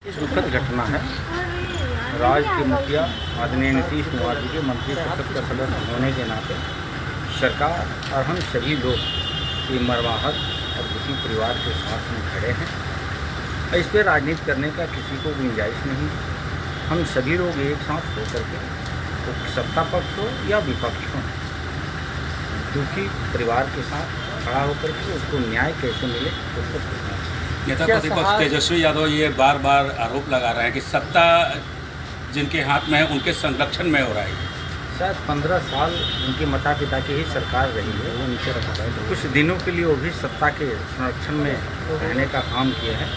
दुखद घटना है। राज्य के मुखिया आदरणीय नीतीश कुमार जी के मंत्रिपरिषद का सदस्य होने के नाते सरकार और हम सभी लोग की मर्माहत और दुखी परिवार के साथ में खड़े हैं। इस पर राजनीति करने का किसी को गुंजाइश नहीं है। हम सभी लोग एक साथ होकर के तो सत्ता पक्ष हो या विपक्ष हो, दुखी परिवार के साथ खड़ा होकर के उसको न्याय कैसे मिले उसको सोचना चाहिए। नेता प्रतिपक्ष तेजस्वी यादव ये बार बार आरोप लगा रहे हैं कि सत्ता जिनके हाथ में है उनके संरक्षण में हो रहा है। शायद 15 साल उनके माता पिता की ही सरकार रही है, वो नीचे रखा है। कुछ दिनों के लिए वो भी सत्ता के संरक्षण में रहने का काम किए हैं।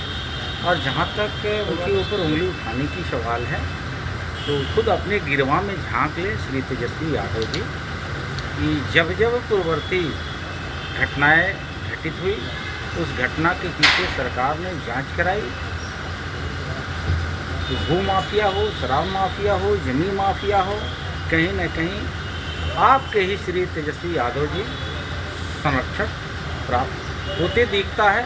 और जहाँ तक उनके ऊपर उंगली उठाने की सवाल है तो खुद अपने गिरवा में झांक ले श्री तेजस्वी यादव जी कि जब जब पूर्ववर्ती घटनाएं घटित हुई उस घटना के पीछे सरकार ने जांच कराई। तो भू माफिया हो, शराब माफिया हो, जमीन माफिया हो, कहीं न कहीं आपके ही श्री तेजस्वी यादव जी संरक्षक प्राप्त होते दिखता है,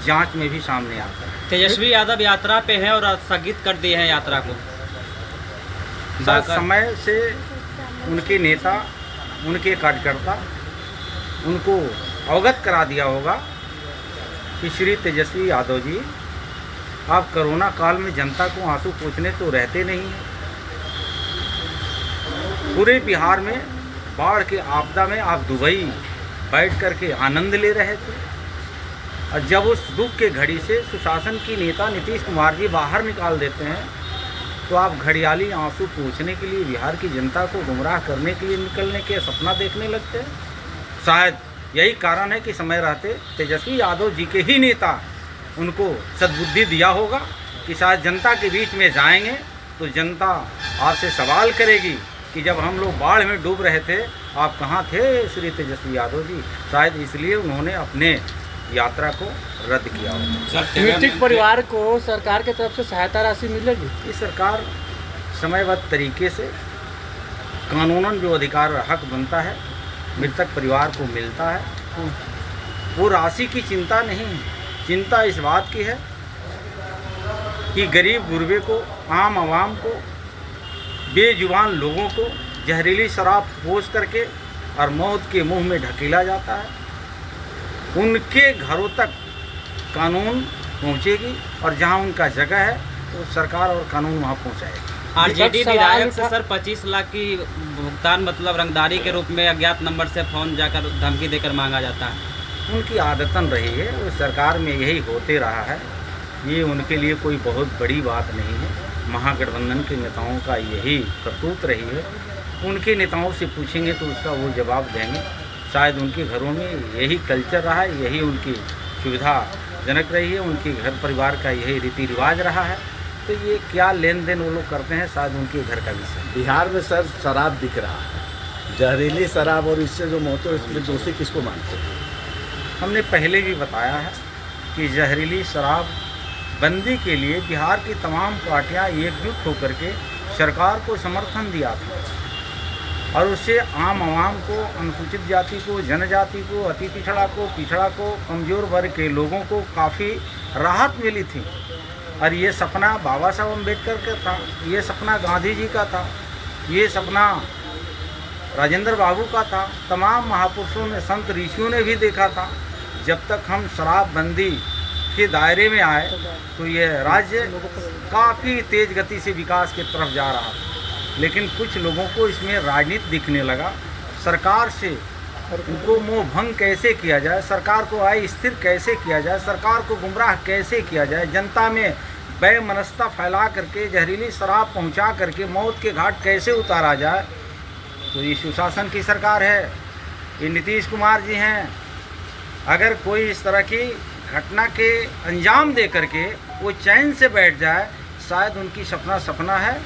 जांच में भी सामने आता है। तेजस्वी यादव यात्रा पे हैं और स्थगित कर दिए हैं यात्रा को। समय से उनके नेता, उनके कार्यकर्ता उनको अवगत करा दिया होगा कि श्री तेजस्वी यादव जी आप कोरोना काल में जनता को आंसू पोंछने तो रहते नहीं हैं। पूरे बिहार में बाढ़ के आपदा में आप दुबई बैठ करके आनंद ले रहे थे और जब उस दुख के घड़ी से सुशासन की नेता नीतीश कुमार जी बाहर निकाल देते हैं तो आप घड़ियाली आंसू पोंछने के लिए बिहार की जनता को गुमराह करने के लिए निकलने के सपना देखने लगते हैं। शायद यही कारण है कि समय रहते तेजस्वी यादव जी के ही नेता उनको सद्बुद्धि दिया होगा कि शायद जनता के बीच में जाएंगे तो जनता आपसे सवाल करेगी कि जब हम लोग बाढ़ में डूब रहे थे आप कहाँ थे श्री तेजस्वी यादव जी। शायद इसलिए उन्होंने अपने यात्रा को रद्द किया होगा। मृतक परिवार को सरकार की तरफ से सहायता राशि मिलेगी? ये सरकार समयबद्ध तरीके से कानूनन जो अधिकार हक बनता है मृतक परिवार को मिलता है। वो राशि की चिंता नहीं है, चिंता इस बात की है कि गरीब गुरबे को, आम आवाम को, बेजुबान लोगों को जहरीली शराब पोस करके और मौत के मुंह में ढकेला जाता है। उनके घरों तक कानून पहुंचेगी और जहां उनका जगह है तो सरकार और कानून वहां पहुंचाएगी। आरजेडी विधायक से सर 25 लाख की भुगतान मतलब रंगदारी के रूप में अज्ञात नंबर से फोन जाकर धमकी देकर मांगा जाता है। उनकी आदतन रही है, वो सरकार में यही होते रहा है। ये उनके लिए कोई बहुत बड़ी बात नहीं है। महागठबंधन के नेताओं का यही करतूत रही है। उनके नेताओं से पूछेंगे तो उसका वो जवाब देंगे। शायद उनके घरों में यही कल्चर रहा है, यही उनकी सुविधाजनक रही है, उनके घर परिवार का यही रीति रिवाज रहा है। तो ये क्या लेन देन वो लोग करते हैं शायद उनके घर का विषय। बिहार में सर शराब बिक रहा है, जहरीली शराब, और इससे जो मौत है इसमें दोषी किसको मानते हैं? हमने पहले भी बताया है कि जहरीली शराब बंदी के लिए बिहार की तमाम पार्टियां एकजुट होकर के सरकार को समर्थन दिया था और उससे आम आवाम को, अनुसूचित जाति को, जनजाति को, अति पिछड़ा को, कमज़ोर वर्ग के लोगों को काफ़ी राहत मिली थी। और ये सपना बाबा साहब अम्बेडकर का था, ये सपना गांधी जी का था, ये सपना राजेंद्र बाबू का था, तमाम महापुरुषों ने, संत ऋषियों ने भी देखा था। जब तक हम शराबबंदी के दायरे में आए तो ये राज्य काफ़ी तेज़ गति से विकास की तरफ जा रहा था। लेकिन कुछ लोगों को इसमें राजनीति दिखने लगा। सरकार से उनको मोह भंग कैसे किया जाए, सरकार को आय स्थिर कैसे किया जाए, सरकार को गुमराह कैसे किया जाए, जनता में बेमनस्ता फैला करके जहरीली शराब पहुंचा करके मौत के घाट कैसे उतारा जाए। तो ये सुशासन की सरकार है, ये नीतीश कुमार जी हैं। अगर कोई इस तरह की घटना के अंजाम दे करके वो चैन से बैठ जाए, शायद उनकी सपना है।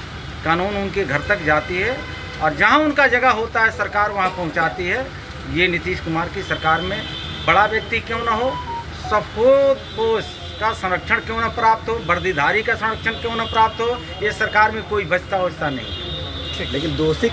कानून उनके घर तक जाती है और जहां उनका जगह होता है सरकार वहां पहुंचाती है। ये नीतीश कुमार की सरकार में बड़ा व्यक्ति क्यों ना हो, सफेद पोश का संरक्षण क्यों ना प्राप्त हो, वर्दीधारी का संरक्षण क्यों ना प्राप्त हो, ये सरकार में कोई बचता नहीं। लेकिन दोषी